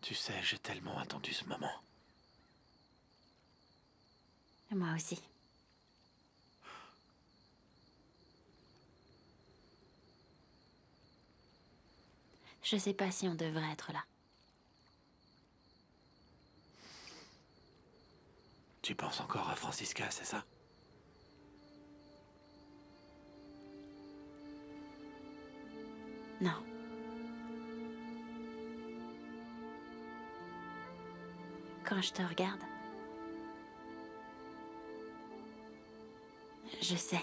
Tu sais, j'ai tellement attendu ce moment. Moi aussi. Je sais pas si on devrait être là. Tu penses encore à Francisca, c'est ça? Non. Quand je te regarde, je sais.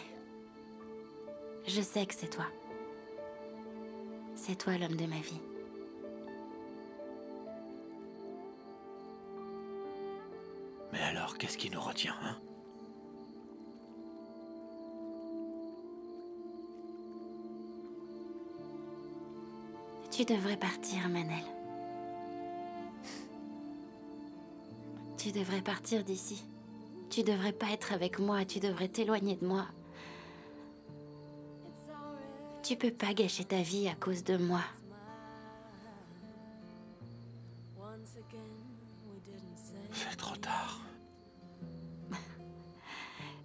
Je sais que c'est toi. C'est toi l'homme de ma vie. Mais alors, qu'est-ce qui nous retient, hein? Tu devrais partir, Manel. Tu devrais partir d'ici. Tu devrais pas être avec moi, tu devrais t'éloigner de moi. Tu peux pas gâcher ta vie à cause de moi. C'est trop tard.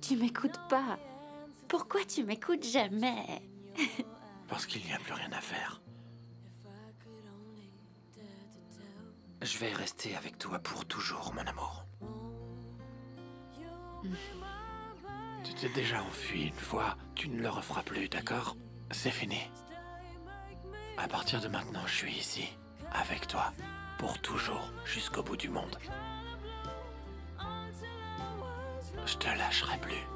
Tu m'écoutes pas. Pourquoi tu m'écoutes jamais? Parce qu'il n'y a plus rien à faire. Je vais rester avec toi pour toujours, mon amour. Tu t'es déjà enfui une fois, tu ne le referas plus, d'accord? C'est fini. À partir de maintenant, je suis ici, avec toi, pour toujours, jusqu'au bout du monde. Je te lâcherai plus.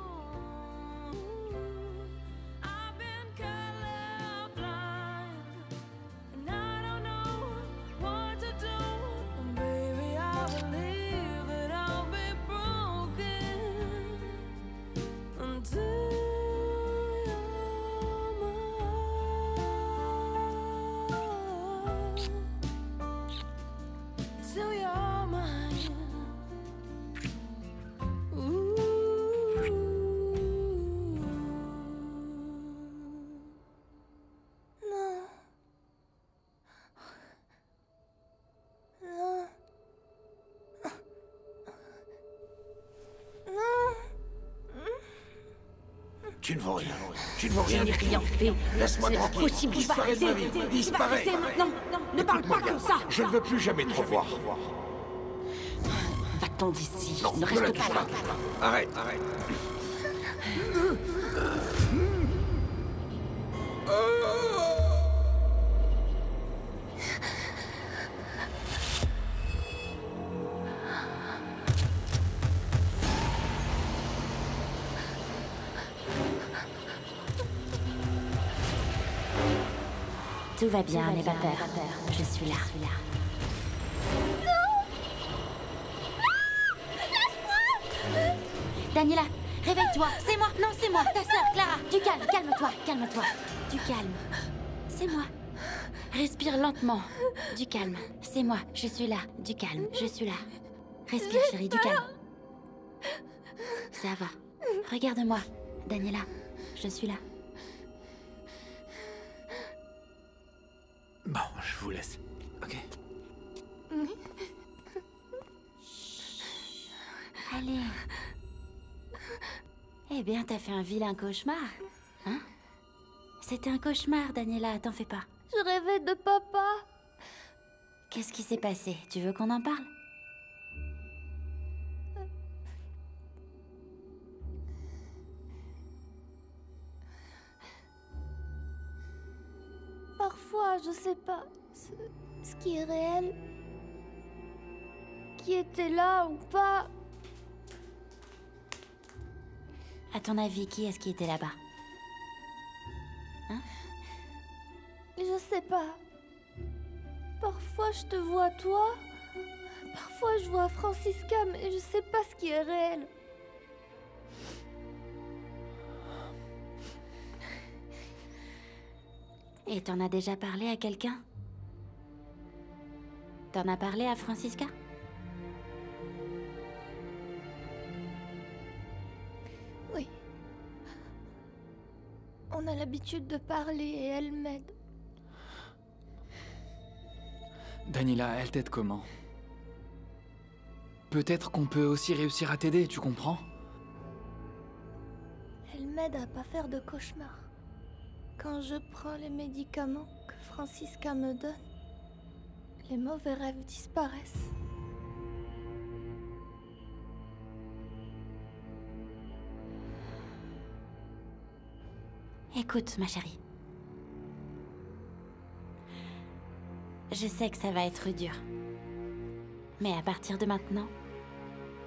Tu ne vaux rien. Tu ne vaux rien. Je n'ai rien fait. Laisse-moi C'est tranquille. impossible. Disparais de ma vie. Tu vas Disparais. arrêter maintenant. Non, ne parle Écoute-moi pas bien. comme ça. Je ne veux plus jamais te revoir. Va-t'en d'ici. Non, Ne la reste touche pas là. Arrête, arrête. Tout va bien, n'aie pas peur. Je suis là. Daniela, réveille-toi. C'est moi. Non, c'est moi, ta sœur, Clara. Du calme, calme-toi, calme-toi. Du calme. C'est moi. Respire lentement. Du calme. C'est moi, je suis là. Du calme, je suis là. Respire, chérie, du calme. Ça va. Regarde-moi. Daniela, je suis là. Bon, je vous laisse. Ok? Allez. Eh bien, t'as fait un vilain cauchemar. Hein? C'était un cauchemar, Daniela, t'en fais pas. Je rêvais de papa. Qu'est-ce qui s'est passé? Tu veux qu'on en parle? Parfois, je sais pas ce qui est réel. Qui était là ou pas. À ton avis, qui est-ce qui était là-bas? Je sais pas. Parfois, je te vois toi. Parfois, je vois Francisca, mais je sais pas ce qui est réel. Et t'en as déjà parlé à quelqu'un? T'en as parlé à Francisca? Oui. On a l'habitude de parler et elle m'aide. Daniela, elle t'aide comment? Peut-être qu'on peut aussi réussir à t'aider, tu comprends? Elle m'aide à pas faire de cauchemars. Quand je prends les médicaments que Francisca me donne, les mauvais rêves disparaissent. Écoute, ma chérie. Je sais que ça va être dur. Mais à partir de maintenant,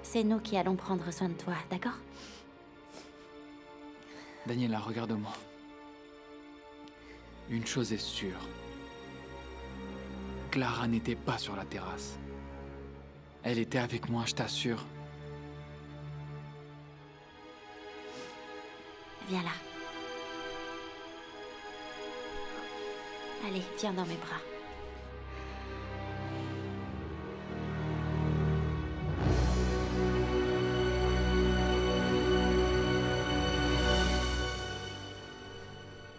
c'est nous qui allons prendre soin de toi, d'accord? Daniela, regarde-moi. Une chose est sûre. Clara n'était pas sur la terrasse. Elle était avec moi, je t'assure. Viens là. Allez, viens dans mes bras.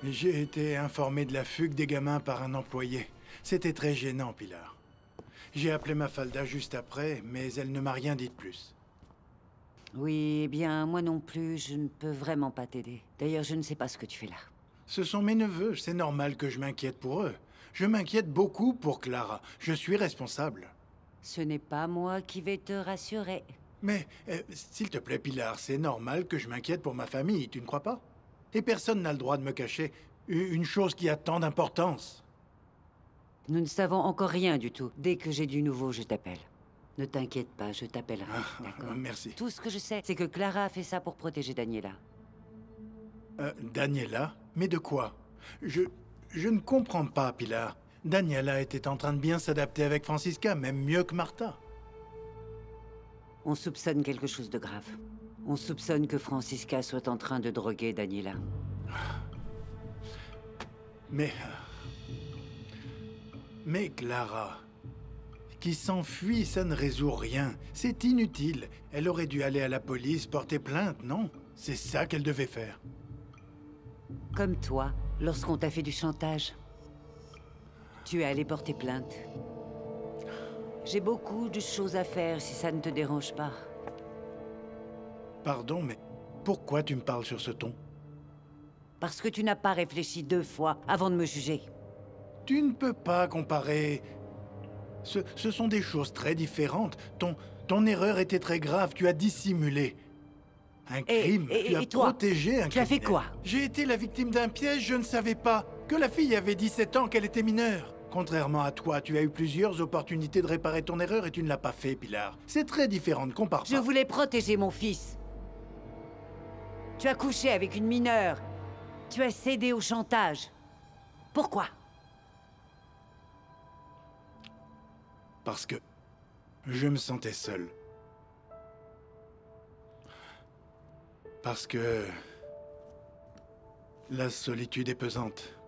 J'ai été informé de la fugue des gamins par un employé. C'était très gênant, Pilar. J'ai appelé Mafalda juste après, mais elle ne m'a rien dit de plus. Oui, eh bien, moi non plus, je ne peux vraiment pas t'aider. D'ailleurs, je ne sais pas ce que tu fais là. Ce sont mes neveux, c'est normal que je m'inquiète pour eux. Je m'inquiète beaucoup pour Clara. Je suis responsable. Ce n'est pas moi qui vais te rassurer. Mais, s'il te plaît, Pilar, c'est normal que je m'inquiète pour ma famille, tu ne crois pas? Et personne n'a le droit de me cacher une chose qui a tant d'importance. Nous ne savons encore rien du tout. Dès que j'ai du nouveau, je t'appelle. Ne t'inquiète pas, je t'appellerai, d'accord? Merci. Tout ce que je sais, c'est que Clara a fait ça pour protéger Daniela. Daniela? Mais de quoi? Je ne comprends pas, Pilar. Daniela était en train de bien s'adapter avec Francisca, même mieux que Martha. On soupçonne quelque chose de grave. On soupçonne que Francisca soit en train de droguer Daniela. Mais Clara, qui s'enfuit, ça ne résout rien. C'est inutile. Elle aurait dû aller à la police, porter plainte, non? C'est ça qu'elle devait faire. Comme toi, lorsqu'on t'a fait du chantage. Tu es allé porter plainte. J'ai beaucoup de choses à faire si ça ne te dérange pas. Pardon, mais pourquoi tu me parles sur ce ton? Parce que tu n'as pas réfléchi 2 fois avant de me juger. Tu ne peux pas comparer. Ce sont des choses très différentes. Ton erreur était très grave, tu as dissimulé. Un crime, tu as toi, protégé un tu as fait criminel. quoi? J'ai été la victime d'un piège, je ne savais pas que la fille avait 17 ans, qu'elle était mineure. Contrairement à toi, tu as eu plusieurs opportunités de réparer ton erreur et tu ne l'as pas fait, Pilar. C'est très différent, ne compare Je pas. voulais protéger mon fils. Tu as couché avec une mineure. Tu as cédé au chantage. Pourquoi? Parce que je me sentais seul. Parce que la solitude est pesante.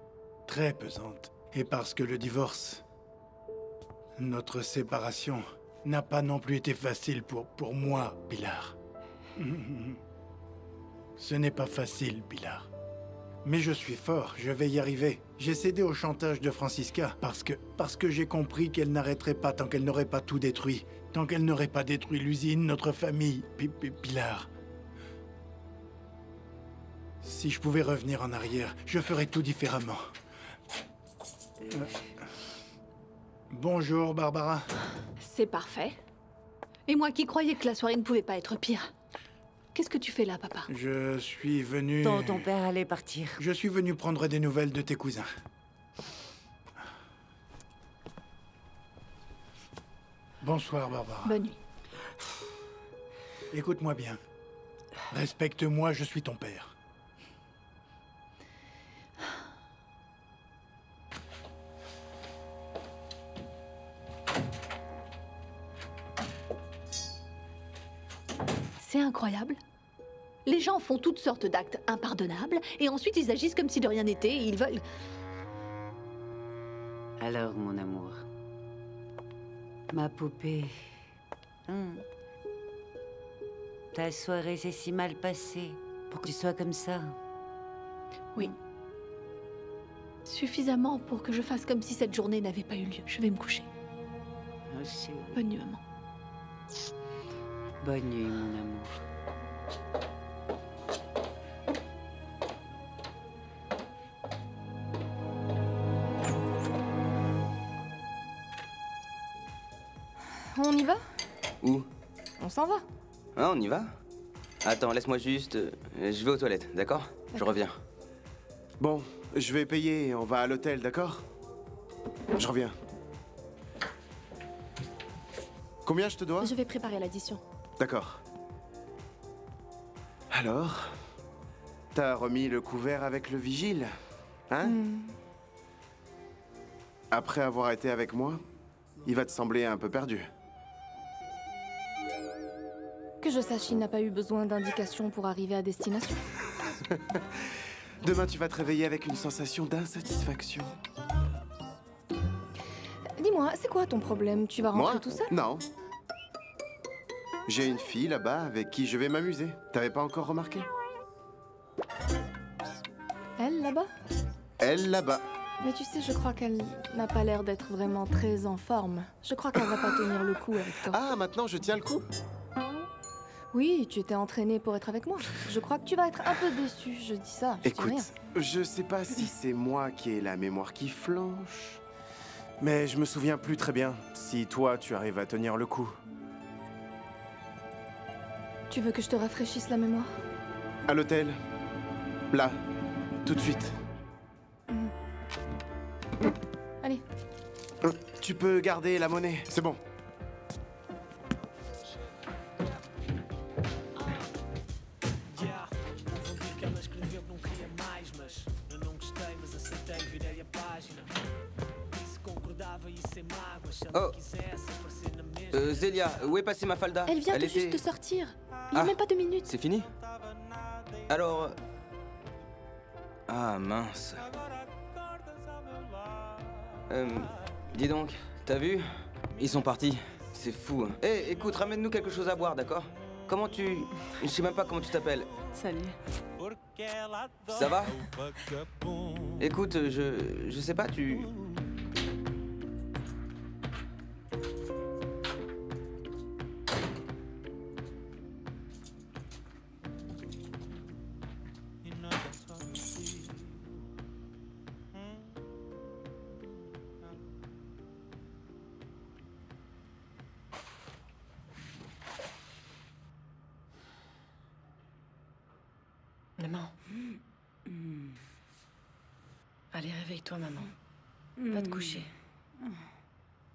Très pesante. Et parce que le divorce, notre séparation, n'a pas non plus été facile pour moi, Pilar. Ce n'est pas facile, Pilar. Mais je suis fort, je vais y arriver. J'ai cédé au chantage de Francisca parce que j'ai compris qu'elle n'arrêterait pas tant qu'elle n'aurait pas tout détruit. Tant qu'elle n'aurait pas détruit l'usine, notre famille, Pilar. Si je pouvais revenir en arrière, je ferais tout différemment. Bonjour, Barbara. C'est parfait. Et moi qui croyais que la soirée ne pouvait pas être pire. Qu'est-ce que tu fais là, papa? Je suis venu... Ton père allait partir. Je suis venu prendre des nouvelles de tes cousins. Bonsoir, Barbara. Bonne nuit. Écoute-moi bien. Respecte-moi, je suis ton père. C'est incroyable. Les gens font toutes sortes d'actes impardonnables et ensuite ils agissent comme si de rien n'était et ils veulent... Alors, mon amour. Ma poupée. Ta soirée s'est si mal passée pour que tu sois comme ça. Oui. Suffisamment pour que je fasse comme si cette journée n'avait pas eu lieu. Je vais me coucher. Oh, chérie. Bonne nuit, maman. Bonne nuit, mon amour. On y va? Où? On s'en va. Ah, on y va? Attends, laisse-moi juste... je vais aux toilettes, d'accord? Je reviens. Bon, je vais payer et on va à l'hôtel, d'accord? Je reviens. Combien je te dois? Je vais préparer l'addition. D'accord. Alors, t'as remis le couvert avec le vigile, hein? Après avoir été avec moi, il va te sembler un peu perdu. Que je sache, il n'a pas eu besoin d'indications pour arriver à destination. Demain, tu vas te réveiller avec une sensation d'insatisfaction. Dis-moi, c'est quoi ton problème? Tu vas rentrer Moi? tout seul? Non. J'ai une fille là-bas avec qui je vais m'amuser. T'avais pas encore remarqué? Elle, là-bas? Elle, là-bas. Mais tu sais, je crois qu'elle n'a pas l'air d'être vraiment très en forme. Je crois qu'elle va pas tenir le coup avec toi. Ah, maintenant je tiens le coup? Oui, tu étais entraîné pour être avec moi. Je crois que tu vas être un peu déçu, je dis ça, je dis Écoute, rien. je sais pas si c'est moi qui ai la mémoire qui flanche, mais je me souviens plus très bien si toi tu arrives à tenir le coup. Tu veux que je te rafraîchisse la mémoire? À l'hôtel. Là. Tout de suite. Allez. Tu peux garder la monnaie, c'est bon. Oh! Zélia, où est passée ma falda? Elle vient était... juste de sortir. Il n'y a même pas 2 minutes. C'est fini? Alors... Ah, mince. Dis donc, t'as vu? Ils sont partis. C'est fou. Hé, écoute, ramène-nous quelque chose à boire, d'accord? Comment tu... Je sais même pas comment tu t'appelles. Salut. Ça va? Écoute, je sais pas, tu... Maman. Allez, réveille-toi, maman. Va te coucher.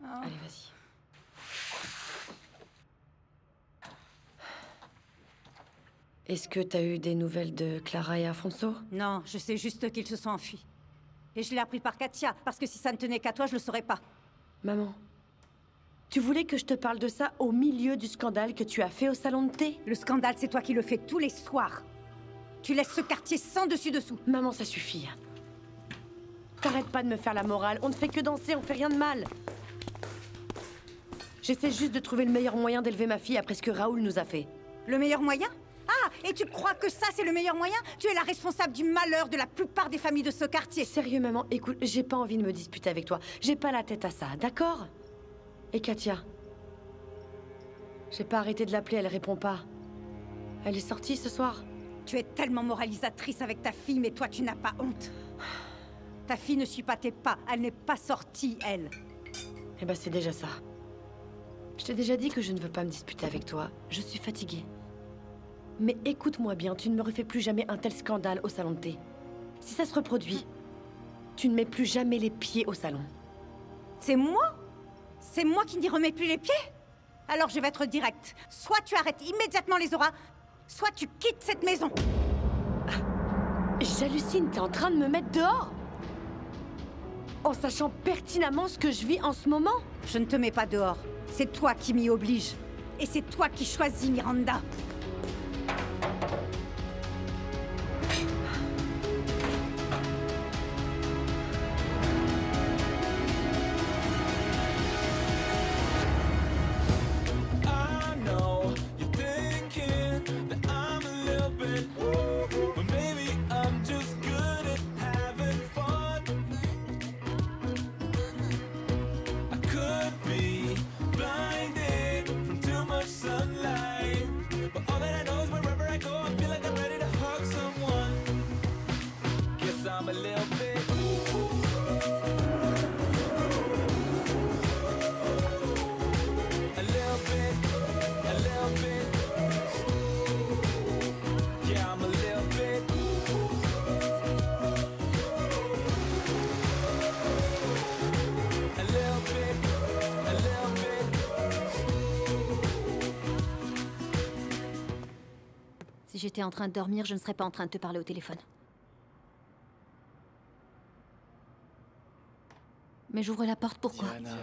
Allez, vas-y. Est-ce que t'as eu des nouvelles de Clara et Afonso? Non, je sais juste qu'ils se sont enfuis. Et je l'ai appris par Katia, parce que si ça ne tenait qu'à toi, je le saurais pas. Maman, tu voulais que je te parle de ça au milieu du scandale que tu as fait au salon de thé? Le scandale, c'est toi qui le fais tous les soirs. Tu laisses ce quartier sans dessus-dessous. Maman, ça suffit. T'arrêtes pas de me faire la morale. On ne fait que danser, on fait rien de mal. J'essaie juste de trouver le meilleur moyen d'élever ma fille après ce que Raoul nous a fait. Le meilleur moyen? Ah, et tu crois que ça, c'est le meilleur moyen? Tu es la responsable du malheur de la plupart des familles de ce quartier. Sérieux, maman, écoute, j'ai pas envie de me disputer avec toi. J'ai pas la tête à ça, d'accord? Et Katia? J'ai pas arrêté de l'appeler, elle répond pas. Elle est sortie ce soir? Tu es tellement moralisatrice avec ta fille, mais toi, tu n'as pas honte. Ta fille ne suit pas tes pas. Elle n'est pas sortie, elle. Eh ben, c'est déjà ça. Je t'ai déjà dit que je ne veux pas me disputer avec toi. Je suis fatiguée. Mais écoute-moi bien, tu ne me refais plus jamais un tel scandale au salon de thé. Si ça se reproduit, tu ne mets plus jamais les pieds au salon. C'est moi? C'est moi qui n'y remets plus les pieds? Alors je vais être directe. Soit tu arrêtes immédiatement les auras, soit tu quittes cette maison. J'hallucine, t'es en train de me mettre dehors? En sachant pertinemment ce que je vis en ce moment? Je ne te mets pas dehors. C'est toi qui m'y oblige. Et c'est toi qui choisis, Miranda. Si j'étais en train de dormir, je ne serais pas en train de te parler au téléphone. Mais j'ouvre la porte, pourquoi? Diana,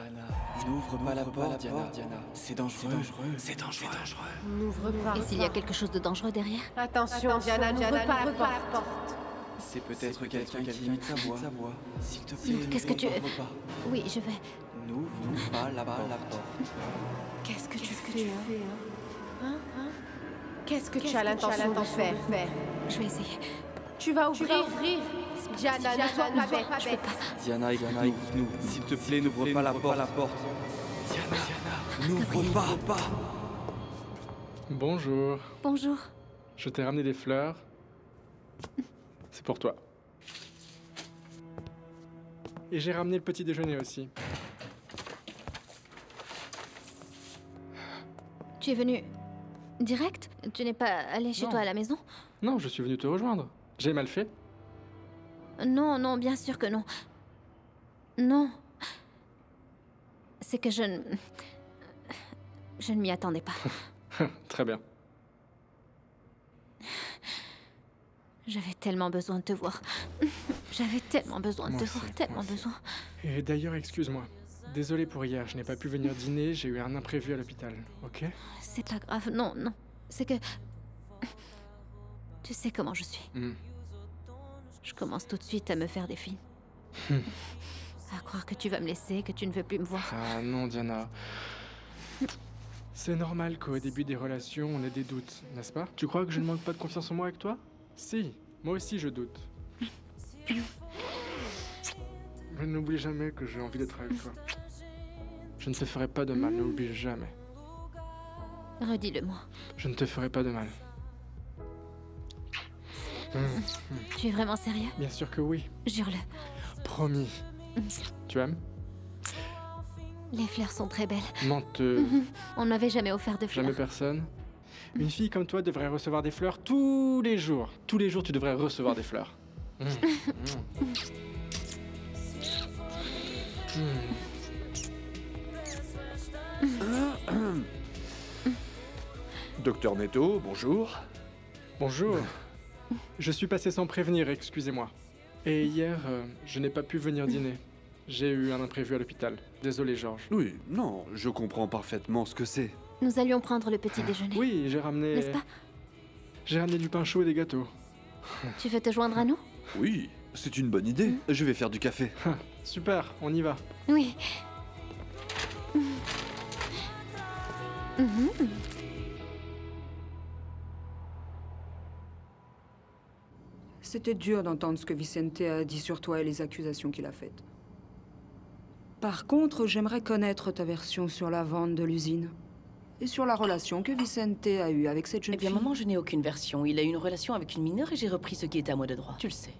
n'ouvre pas la porte, Diana. C'est dangereux. C'est dangereux. N'ouvre pas. Et s'il y a quelque chose de dangereux derrière? Attention, Diana, n'ouvre pas la porte. C'est peut-être quelqu'un qui imite sa voix. S'il te plaît, Qu'est-ce que tu... n'ouvre pas. Oui, je vais... N'ouvre pas la porte. Qu'est-ce que tu fais, hein? Qu'est-ce que tu as l'intention de faire? Je vais essayer. Tu vas ouvrir. Diana, ne sois pas bête. Je peux pas. Diana, écoute-nous. S'il te plaît, n'ouvre pas la porte. Diana, n'ouvre pas. Bonjour. Bonjour. Je t'ai ramené des fleurs. C'est pour toi. Et j'ai ramené le petit déjeuner aussi. Tu es venu... direct? Tu n'es pas allé chez Non. toi à la maison? Non, je suis venu te rejoindre. J'ai mal fait? Non, non, bien sûr que non. Non. C'est que je ne... Je ne m'y attendais pas. Très bien. J'avais tellement besoin de te voir. J'avais tellement besoin de Moi te aussi, voir, tellement moi aussi. besoin. Et d'ailleurs, excuse-moi. Désolé pour hier, je n'ai pas pu venir dîner, j'ai eu un imprévu à l'hôpital, ok? C'est pas grave, non, non. C'est que... Tu sais comment je suis. Je commence tout de suite à me faire des films. À croire que tu vas me laisser, que tu ne veux plus me voir. Ah non, Diana. C'est normal qu'au début des relations, on ait des doutes, n'est-ce pas? Tu crois que je ne manque pas de confiance en moi avec toi? Si, moi aussi je doute. Mais n'oublie jamais que j'ai envie d'être avec toi. Je ne te ferai pas de mal, n'oublie jamais. Redis-le-moi. Je ne te ferai pas de mal. Tu es vraiment sérieux? Bien sûr que oui. Jure-le. Promis. Tu aimes? Les fleurs sont très belles. Menteuse. On ne m'avait jamais offert de fleurs. Jamais personne. Une fille comme toi devrait recevoir des fleurs tous les jours. Tous les jours, tu devrais recevoir des fleurs. Docteur Netto, bonjour. Bonjour. Je suis passé sans prévenir, excusez-moi. Et hier, je n'ai pas pu venir dîner. J'ai eu un imprévu à l'hôpital. Désolé, Georges. Oui, non, je comprends parfaitement ce que c'est. Nous allions prendre le petit déjeuner. Oui, j'ai ramené... N'est-ce pas? J'ai ramené du pain chaud et des gâteaux. Tu veux te joindre à nous? Oui, c'est une bonne idée. Je vais faire du café. Super, on y va. Oui. C'était dur d'entendre ce que Vicente a dit sur toi et les accusations qu'il a faites. Par contre, j'aimerais connaître ta version sur la vente de l'usine. Et sur la relation que Vicente a eue avec cette jeune fille. Eh bien, maman, je n'ai aucune version. Il a eu une relation avec une mineure et j'ai repris ce qui était à moi de droit. Tu le sais.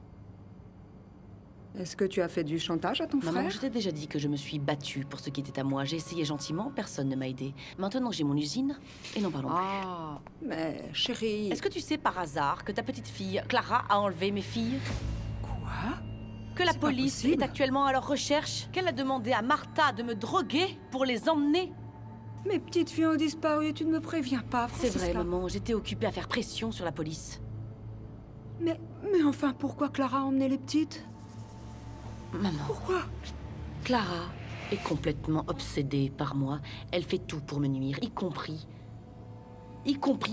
Est-ce que tu as fait du chantage à ton Maman, frère? je t'ai déjà dit que je me suis battue pour ce qui était à moi. J'ai essayé gentiment, personne ne m'a aidé. Maintenant, j'ai mon usine et n'en parlons plus. Ah, mais chérie... Est-ce que tu sais par hasard que ta petite fille, Clara, a enlevé mes filles? Quoi? Que la C'est pas police possible. est actuellement à leur recherche? Qu'elle a demandé à Martha de me droguer pour les emmener? Mes petites filles ont disparu et tu ne me préviens pas, C'est Francisca. vrai, maman. J'étais occupée à faire pression sur la police. Mais enfin, pourquoi Clara a emmené les petites? Maman. Pourquoi? Clara est complètement obsédée par moi. Elle fait tout pour me nuire, y compris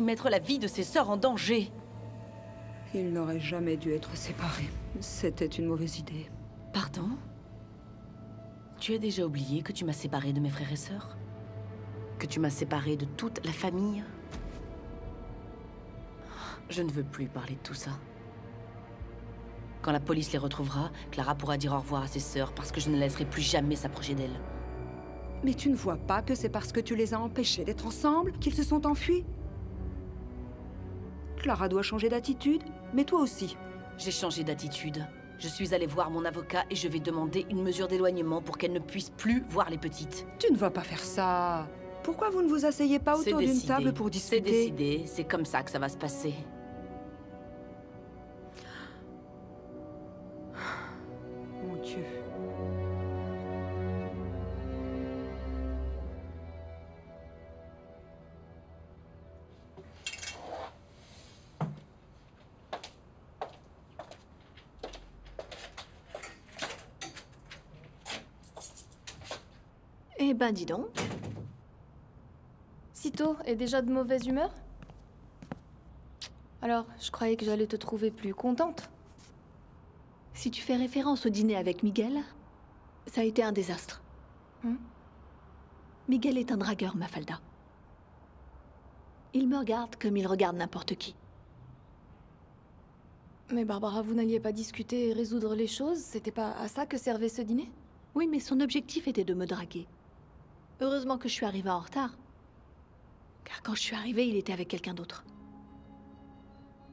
mettre la vie de ses sœurs en danger. Ils n'auraient jamais dû être séparés. C'était une mauvaise idée. Pardon? Tu as déjà oublié que tu m'as séparée de mes frères et sœurs? Que tu m'as séparée de toute la famille? Je ne veux plus parler de tout ça. Quand la police les retrouvera, Clara pourra dire au revoir à ses sœurs parce que je ne laisserai plus jamais s'approcher d'elles. Mais tu ne vois pas que c'est parce que tu les as empêchés d'être ensemble qu'ils se sont enfuis? Clara doit changer d'attitude, mais toi aussi. J'ai changé d'attitude. Je suis allée voir mon avocat et je vais demander une mesure d'éloignement pour qu'elle ne puisse plus voir les petites. Tu ne vas pas faire ça. Pourquoi vous ne vous asseyez pas autour d'une table pour discuter? C'est décidé, c'est comme ça que ça va se passer. Mon Dieu. Eh ben, dis donc. Sitôt est déjà de mauvaise humeur? Alors, je croyais que j'allais te trouver plus contente. Si tu fais référence au dîner avec Miguel, ça a été un désastre. Miguel est un dragueur, Mafalda. Il me regarde comme il regarde n'importe qui. Mais Barbara, vous n'alliez pas discuter et résoudre les choses? C'était pas à ça que servait ce dîner? Oui, mais son objectif était de me draguer. Heureusement que je suis arrivée en retard. Car quand je suis arrivée, il était avec quelqu'un d'autre.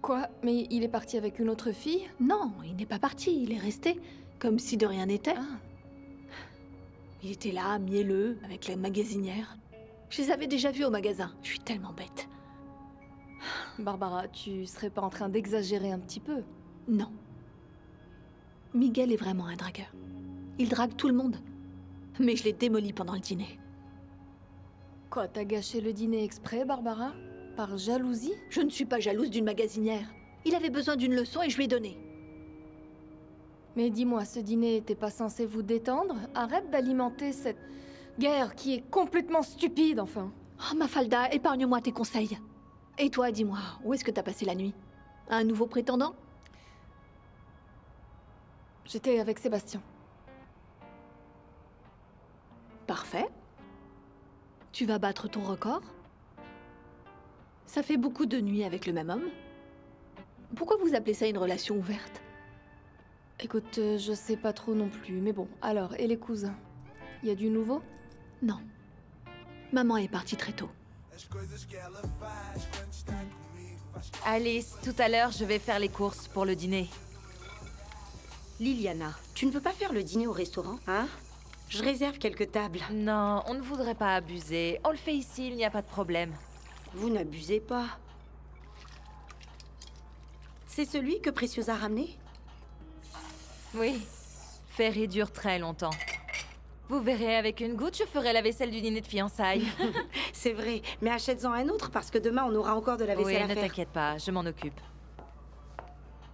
Quoi? Mais il est parti avec une autre fille? Non, il n'est pas parti, il est resté, comme si de rien n'était. Il était là, mielleux, avec la magasinière. Je les avais déjà vus au magasin, je suis tellement bête. Barbara, tu serais pas en train d'exagérer un petit peu? Non. Miguel est vraiment un dragueur. Il drague tout le monde. Mais je l'ai démoli pendant le dîner. Quoi, t'as gâché le dîner exprès, Barbara? Par jalousie? Je ne suis pas jalouse d'une magasinière. Il avait besoin d'une leçon et je lui ai donné. Mais dis-moi, ce dîner était pas censé vous détendre? Arrête d'alimenter cette guerre qui est complètement stupide, enfin. Oh, Mafalda, épargne-moi tes conseils. Et toi, dis-moi, où est-ce que t'as passé la nuit? Un nouveau prétendant? J'étais avec Sébastien. Parfait. Tu vas battre ton record? Ça fait beaucoup de nuits avec le même homme. Pourquoi vous appelez ça une relation ouverte? Écoute, je sais pas trop non plus, mais bon, alors, et les cousins? Y a du nouveau? Non. Maman est partie très tôt. Alice, tout à l'heure, je vais faire les courses pour le dîner. Liliana, tu ne veux pas faire le dîner au restaurant, hein? Je réserve quelques tables. Non, on ne voudrait pas abuser. On le fait ici, il n'y a pas de problème. Vous n'abusez pas. C'est celui que Précieuse a ramené? Oui. Ferry dure très longtemps. Vous verrez, avec une goutte, je ferai la vaisselle du dîner de fiançailles. C'est vrai, mais achète-en un autre parce que demain on aura encore de la vaisselle à ne faire. t'inquiète pas, je m'en occupe.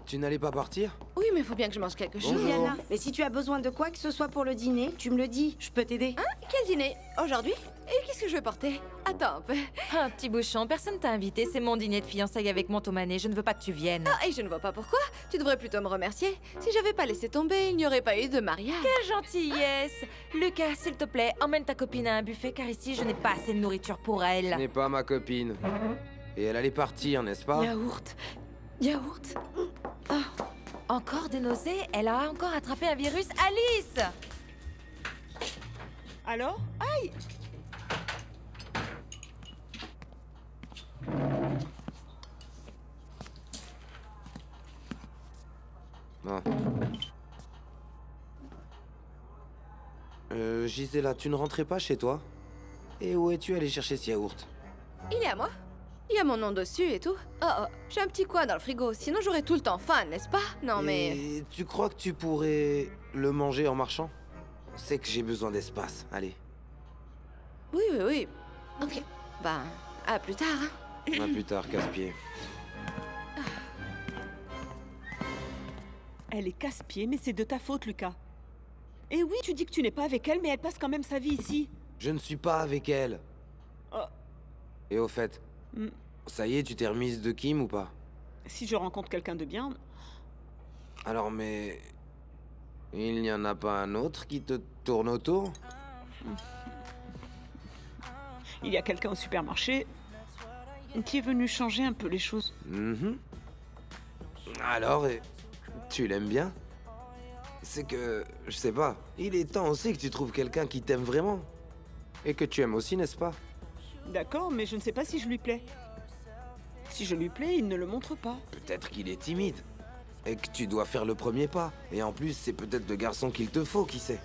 Tu n'allais pas partir? Oui, mais faut bien que je mange quelque chose. Liliana, mais si tu as besoin de quoi que ce soit pour le dîner, tu me le dis, je peux t'aider. Hein? Quel dîner? Aujourd'hui? Et qu'est-ce que je vais porter? Attends un peu. Un petit bouchon, personne t'a invité, c'est mon dîner de fiançailles avec mon Tomané, je ne veux pas que tu viennes. Ah, et je ne vois pas pourquoi. Tu devrais plutôt me remercier. Si j'avais pas laissé tomber, il n'y aurait pas eu de mariage. Quelle gentillesse! Lucas, s'il te plaît, emmène ta copine à un buffet, car ici, je n'ai pas assez de nourriture pour elle. Ce n'est pas ma copine. Et elle allait partir, n'est-ce pas? Yaourt. Yaourt. Ah. Encore des nausées? Elle a encore attrapé un virus. Alice! Alors? Aïe! Bon. Gisela, tu ne rentrais pas chez toi? Et où es-tu allé chercher ce yaourt? Il est à moi. Il y a mon nom dessus et tout. Oh, j'ai un petit coin dans le frigo, sinon j'aurais tout le temps faim, n'est-ce pas? Non mais... Et tu crois que tu pourrais le manger en marchant? C'est que j'ai besoin d'espace, allez. Oui, oui, oui. Ok. Ben, à plus tard, hein. À plus tard, casse-pied. Elle est casse-pied, mais c'est de ta faute, Lucas. Et oui, tu dis que tu n'es pas avec elle, mais elle passe quand même sa vie ici. Je ne suis pas avec elle. Oh. Et au fait, ça y est, tu t'es remise de Kim ou pas? Si je rencontre quelqu'un de bien... Alors, mais... il n'y en a pas un autre qui te tourne autour? Il y a quelqu'un au supermarché qui est venu changer un peu les choses. Alors, tu l'aimes bien? C'est que, je sais pas, il est temps aussi que tu trouves quelqu'un qui t'aime vraiment. Et que tu aimes aussi, n'est-ce pas? D'accord, mais je ne sais pas si je lui plais. Si je lui plais, il ne le montre pas. Peut-être qu'il est timide. Et que tu dois faire le premier pas. Et en plus, c'est peut-être le garçon qu'il te faut, qui sait.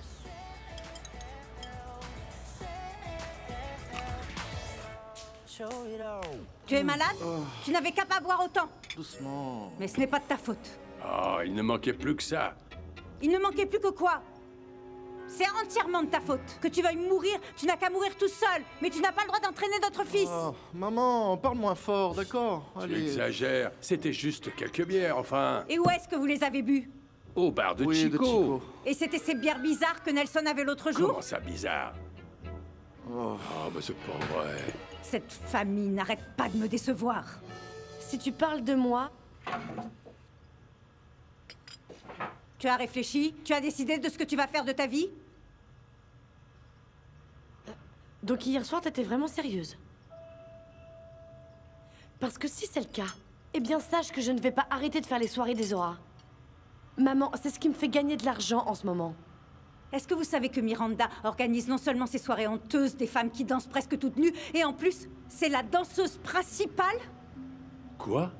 Tu es malade? Tu n'avais qu'à pas boire autant. Doucement. Mais ce n'est pas de ta faute. Oh, il ne manquait plus que ça. Il ne manquait plus que quoi? C'est entièrement de ta faute. Que tu veuilles mourir, tu n'as qu'à mourir tout seul. Mais tu n'as pas le droit d'entraîner notre fils. Oh, maman, parle moins fort, d'accord? Tu exagères. C'était juste quelques bières, enfin. Et où est-ce que vous les avez bu? Au bar de Chico. Et c'était ces bières bizarres que Nelson avait l'autre jour? Comment ça, bizarre? Oh, bah c'est pas vrai. Cette famille n'arrête pas de me décevoir. Si tu parles de moi... Tu as réfléchi? Tu as décidé de ce que tu vas faire de ta vie? Donc hier soir, t'étais vraiment sérieuse? Parce que si c'est le cas, eh bien sache que je ne vais pas arrêter de faire les soirées des Zora. Maman, c'est ce qui me fait gagner de l'argent en ce moment. Est-ce que vous savez que Miranda organise non seulement ces soirées honteuses des femmes qui dansent presque toutes nues, et en plus, c'est la danseuse principale? Quoi?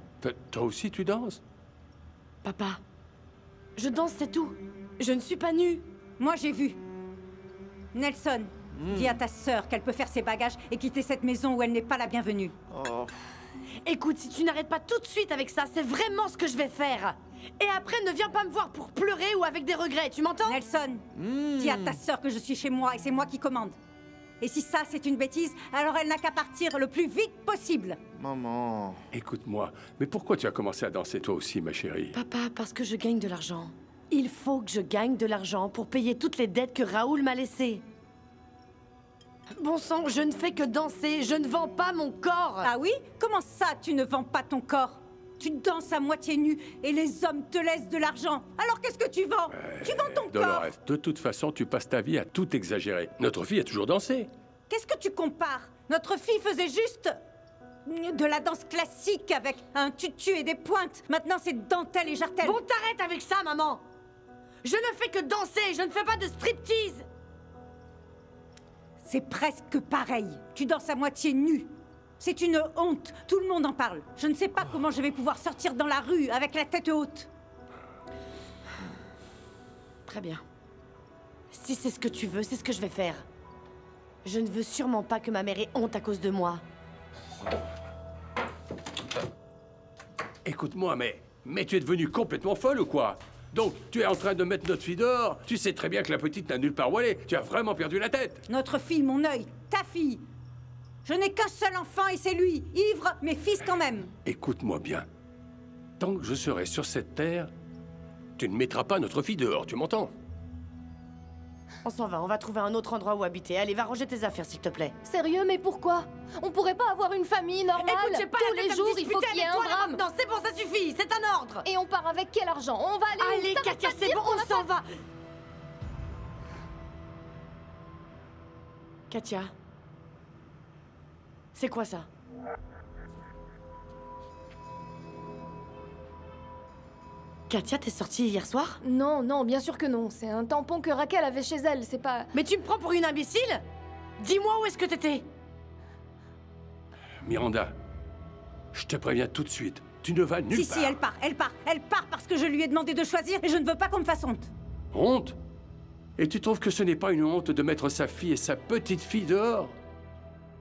Toi aussi tu danses? Papa, je danse, c'est tout. Je ne suis pas nue. Moi, j'ai vu. Nelson, dis à ta sœur qu'elle peut faire ses bagages et quitter cette maison où elle n'est pas la bienvenue. Oh. Écoute, si tu n'arrêtes pas tout de suite avec ça, c'est vraiment ce que je vais faire. Et après, ne viens pas me voir pour pleurer ou avec des regrets, tu m'entends? Nelson, dis à ta sœur que je suis chez moi et c'est moi qui commande. Et si ça, c'est une bêtise, alors elle n'a qu'à partir le plus vite possible. Maman... Écoute-moi, mais pourquoi tu as commencé à danser toi aussi, ma chérie? Papa, parce que je gagne de l'argent. Il faut que je gagne de l'argent pour payer toutes les dettes que Raoul m'a laissées. Bon sang, je ne fais que danser, je ne vends pas mon corps. Ah oui? Comment ça, tu ne vends pas ton corps? Tu danses à moitié nu et les hommes te laissent de l'argent. Alors qu'est-ce que tu vends? Tu vends ton corps. Dolores, de toute façon, tu passes ta vie à tout exagérer. Notre fille a toujours dansé. Qu'est-ce que tu compares? Notre fille faisait juste de la danse classique avec un tutu et des pointes. Maintenant, c'est dentelle et jartelle. Bon, t'arrêtes avec ça, maman. Je ne fais que danser, je ne fais pas de striptease. C'est presque pareil. Tu danses à moitié nu. C'est une honte. Tout le monde en parle. Je ne sais pas comment je vais pouvoir sortir dans la rue avec la tête haute. Très bien. Si c'est ce que tu veux, c'est ce que je vais faire. Je ne veux sûrement pas que ma mère ait honte à cause de moi. Écoute-moi, mais tu es devenue complètement folle ou quoi? Donc, tu es en train de mettre notre fille dehors? Tu sais très bien que la petite n'a nulle part où aller. Tu as vraiment perdu la tête. Notre fille, mon œil, ta fille. Je n'ai qu'un seul enfant et c'est lui. Ivre, mais fils quand même. Écoute-moi bien. Tant que je serai sur cette terre, tu ne mettras pas notre fille dehors, tu m'entends? On s'en va, on va trouver un autre endroit où habiter. Allez, va ranger tes affaires, s'il te plaît. Sérieux, mais pourquoi? On pourrait pas avoir une famille normale? Écoute, j'ai pas tous la les tête jours, à me il faut disputer qu'il y ait avec un toi, là, drame. maintenant. C'est bon, ça suffit, c'est un ordre. Et on part avec quel argent? On va aller où? Allez, T'arrêtes Katia, pas de c'est dire bon, qu'on on a s'en pas- va. Katia. C'est quoi ça? Katia, t'es sortie hier soir? Non, non, bien sûr que non. C'est un tampon que Raquel avait chez elle, c'est pas... Mais tu me prends pour une imbécile? Dis-moi où est-ce que t'étais? Miranda, je te préviens tout de suite. Tu ne vas nulle part. Si, elle part parce que je lui ai demandé de choisir et je ne veux pas qu'on me fasse honte. Honte? Et tu trouves que ce n'est pas une honte de mettre sa fille et sa petite fille dehors?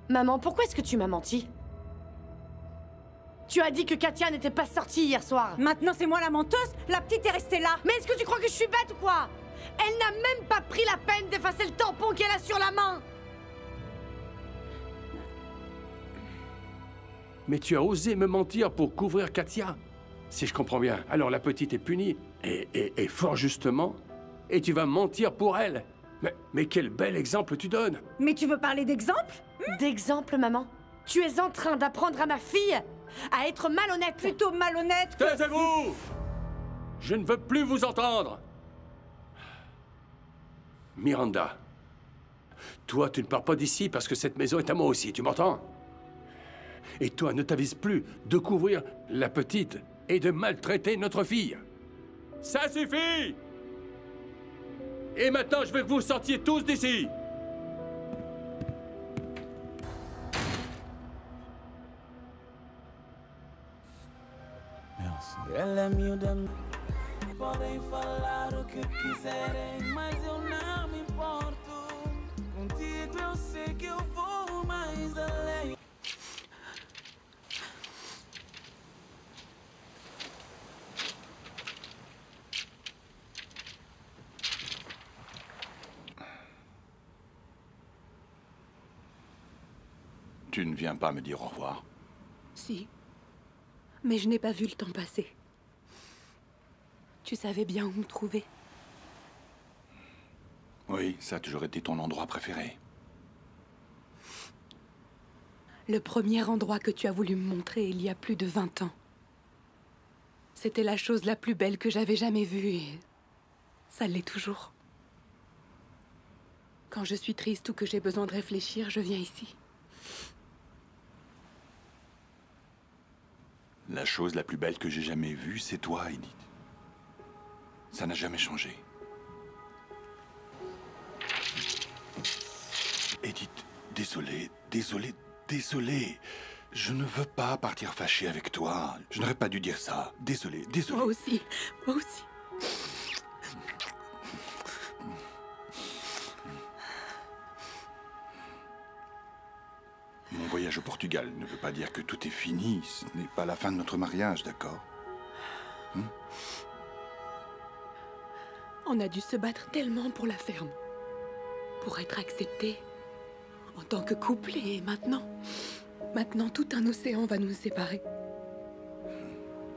Maman, pourquoi est-ce que tu m'as menti? Tu as dit que Katia n'était pas sortie hier soir. Maintenant, c'est moi la menteuse? La petite est restée là. Mais est-ce que tu crois que je suis bête ou quoi? Elle n'a même pas pris la peine d'effacer le tampon qu'elle a sur la main. Mais tu as osé me mentir pour couvrir Katia. Si je comprends bien, alors la petite est punie. Et fort justement. Et tu vas mentir pour elle. Mais quel bel exemple tu donnes. Mais tu veux parler d'exemple? D'exemple, maman? Tu es en train d'apprendre à ma fille à être malhonnête. Plutôt malhonnête que... Taisez-vous! Je ne veux plus vous entendre. Miranda, toi, tu ne pars pas d'ici parce que cette maison est à moi aussi, tu m'entends? Et toi, ne t'avise plus de couvrir la petite et de maltraiter notre fille. Ça suffit! Et maintenant, je veux que vous sortiez tous d'ici. Ela é miúda, podem falar o que quiserem, mas eu não me importo. Contigo eu sei que eu vou mais além. Tu ne viens pas me dire au revoir? Si. Mais je n'ai pas vu le temps passer. Tu savais bien où me trouver. Oui, ça a toujours été ton endroit préféré. Le premier endroit que tu as voulu me montrer il y a plus de 20 ans. C'était la chose la plus belle que j'avais jamais vue et ça l'est toujours. Quand je suis triste ou que j'ai besoin de réfléchir, je viens ici. La chose la plus belle que j'ai jamais vue, c'est toi, Edith. Ça n'a jamais changé. Edith, désolé, désolé, désolé. Je ne veux pas partir fâché avec toi. Je n'aurais pas dû dire ça. Désolé, désolé. Moi aussi, moi aussi. Mon voyage au Portugal ne veut pas dire que tout est fini. Ce n'est pas la fin de notre mariage, d'accord? On a dû se battre tellement pour la ferme. Pour être acceptés en tant que couple et maintenant... Maintenant, tout un océan va nous séparer.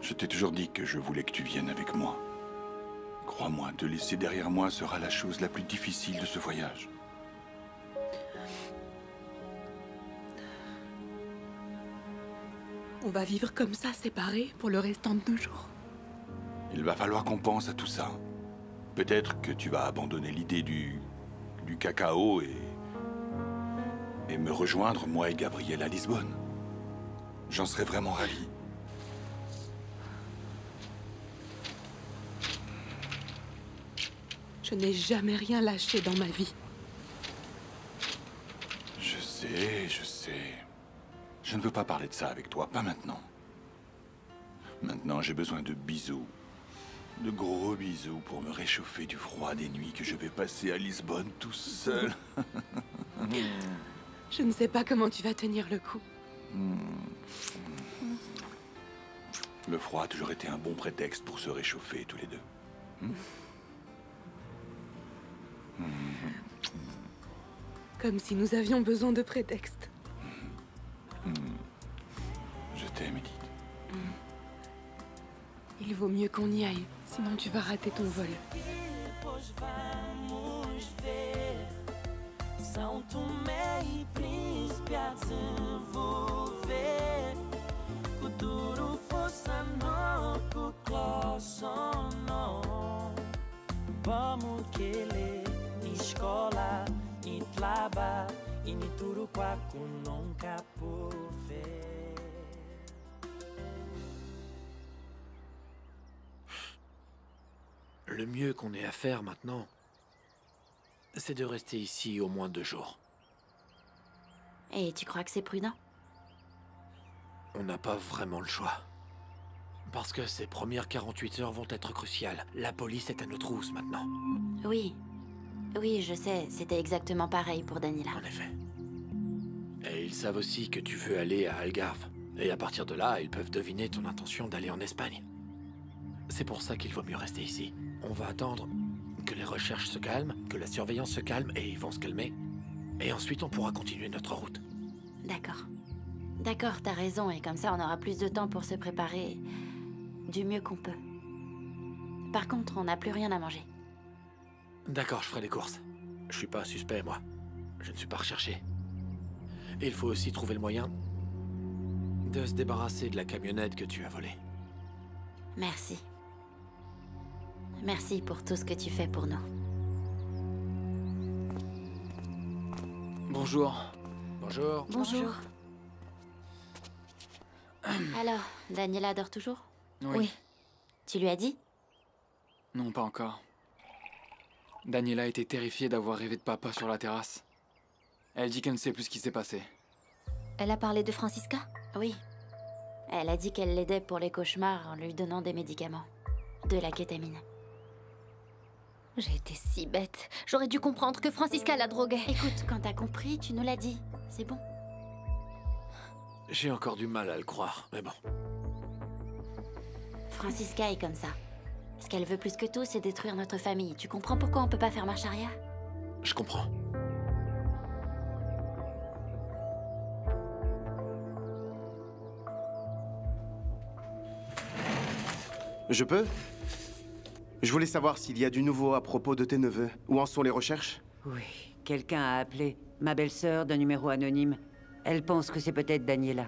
Je t'ai toujours dit que je voulais que tu viennes avec moi. Crois-moi, te laisser derrière moi sera la chose la plus difficile de ce voyage. On va vivre comme ça, séparés, pour le restant de nos jours. Il va falloir qu'on pense à tout ça. Peut-être que tu vas abandonner l'idée du cacao et me rejoindre, moi et Gabriel, à Lisbonne. J'en serais vraiment ravi. Je n'ai jamais rien lâché dans ma vie. Je sais, je sais. Je ne veux pas parler de ça avec toi, pas maintenant. Maintenant, j'ai besoin de bisous. De gros bisous pour me réchauffer du froid des nuits que je vais passer à Lisbonne tout seul. Je ne sais pas comment tu vas tenir le coup. Le froid a toujours été un bon prétexte pour se réchauffer tous les deux. Comme si nous avions besoin de prétexte. Je t'aime, Edith. Il vaut mieux qu'on y aille, sinon tu vas rater ton vol. São Tomé e Príncipe a desenvolver. Futuro força não, não. Vamos querer escola, em tlaba, e ni tudo quaco nunca por ver. Le mieux qu'on ait à faire maintenant, c'est de rester ici au moins 2 jours. Et tu crois que c'est prudent? On n'a pas vraiment le choix. Parce que ces premières 48 heures vont être cruciales. La police est à nos trousses maintenant. Oui. Oui, je sais. C'était exactement pareil pour Daniela. En effet. Et ils savent aussi que tu veux aller à Algarve. Et à partir de là, ils peuvent deviner ton intention d'aller en Espagne. C'est pour ça qu'il vaut mieux rester ici. On va attendre que les recherches se calment, que la surveillance se calme, et ils vont se calmer. Et ensuite, on pourra continuer notre route. D'accord. D'accord, t'as raison, et comme ça, on aura plus de temps pour se préparer du mieux qu'on peut. Par contre, on n'a plus rien à manger. D'accord, je ferai les courses. Je suis pas suspect, moi. Je ne suis pas recherché. Et il faut aussi trouver le moyen de se débarrasser de la camionnette que tu as volée. Merci. Merci pour tout ce que tu fais pour nous. Bonjour. Bonjour. Bonjour. Alors, Daniela dort toujours? Oui. Tu lui as dit? Non, pas encore. Daniela était terrifiée d'avoir rêvé de papa sur la terrasse. Elle dit qu'elle ne sait plus ce qui s'est passé. Elle a parlé de Francisca? Oui. Elle a dit qu'elle l'aidait pour les cauchemars en lui donnant des médicaments. De la kétamine. J'ai été si bête. J'aurais dû comprendre que Francisca la droguait. Écoute, quand t'as compris, tu nous l'as dit. C'est bon. J'ai encore du mal à le croire, mais bon. Francisca est comme ça. Ce qu'elle veut plus que tout, c'est détruire notre famille. Tu comprends pourquoi on peut pas faire marche arrière? Je comprends. Je peux? Je voulais savoir s'il y a du nouveau à propos de tes neveux. Où en sont les recherches? Oui, quelqu'un a appelé. Ma belle-sœur d'un numéro anonyme. Elle pense que c'est peut-être Daniela.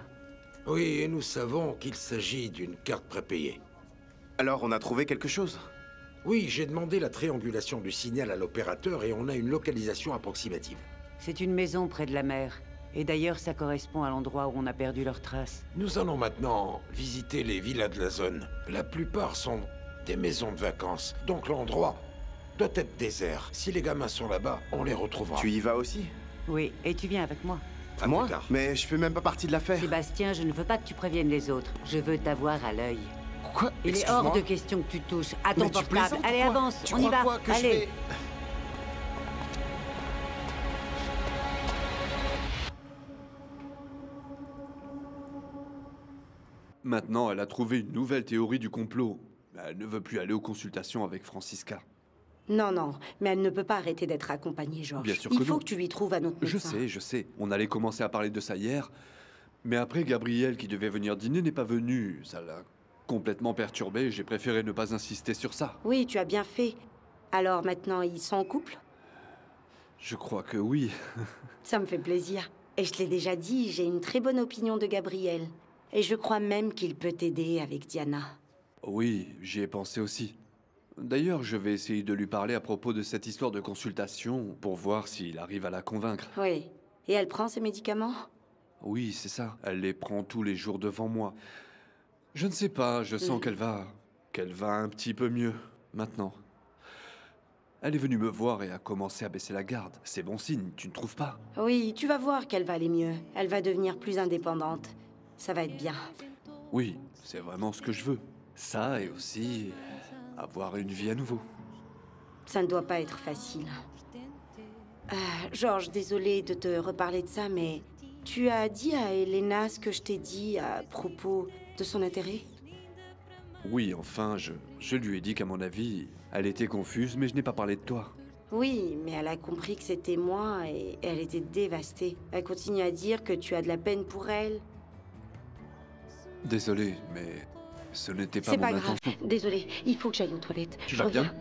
Oui, et nous savons qu'il s'agit d'une carte prépayée. Alors, on a trouvé quelque chose? Oui, j'ai demandé la triangulation du signal à l'opérateur et on a une localisation approximative. C'est une maison près de la mer. Et d'ailleurs, ça correspond à l'endroit où on a perdu leurs traces. Nous allons maintenant visiter les villas de la zone. La plupart sont des maisons de vacances, donc l'endroit doit être désert. Si les gamins sont là-bas, on les retrouvera. Tu y vas aussi? Oui, et tu viens avec moi. Moi? Mais je fais même pas partie de l'affaire. Sébastien, je ne veux pas que tu préviennes les autres. Je veux t'avoir à l'œil. Quoi? Il est hors de question que tu touches à ton Mais tu portable. plaisantes ou Allez, quoi? avance, Tu on y crois va. quoi que je Allez. vais- Maintenant, elle a trouvé une nouvelle théorie du complot. Elle ne veut plus aller aux consultations avec Francisca. Non, non, mais elle ne peut pas arrêter d'être accompagnée, Georges. Bien sûr Il que faut non. que tu lui trouves un autre médecin. Je sais. On allait commencer à parler de ça hier. Mais après, Gabriel, qui devait venir dîner, n'est pas venu. Ça l'a complètement perturbé. J'ai préféré ne pas insister sur ça. Oui, tu as bien fait. Alors maintenant, ils sont en couple? Je crois que oui. Ça me fait plaisir. Et je te l'ai déjà dit, j'ai une très bonne opinion de Gabriel. Et je crois même qu'il peut t'aider avec Diana. Oui, j'y ai pensé aussi. D'ailleurs, je vais essayer de lui parler à propos de cette histoire de consultation pour voir s'il arrive à la convaincre. Oui. Et elle prend ses médicaments? Oui, c'est ça. Elle les prend tous les jours devant moi. Je ne sais pas, je sens qu'elle va un petit peu mieux maintenant. Elle est venue me voir et a commencé à baisser la garde. C'est bon signe, tu ne trouves pas? Oui, tu vas voir qu'elle va aller mieux. Elle va devenir plus indépendante. Ça va être bien. Oui, c'est vraiment ce que je veux. Ça et aussi avoir une vie à nouveau. Ça ne doit pas être facile. Georges, désolée de te reparler de ça, mais tu as dit à Elena ce que je t'ai dit à propos de son intérêt? Oui, enfin, je lui ai dit qu'à mon avis, elle était confuse, mais je n'ai pas parlé de toi. Oui, mais elle a compris que c'était moi et elle était dévastée. Elle continue à dire que tu as de la peine pour elle. Désolé, mais ce n'était pas C'est mon pas grave. intention. Désolée, il faut que j'aille aux toilettes. Tu Je vas reviens. bien?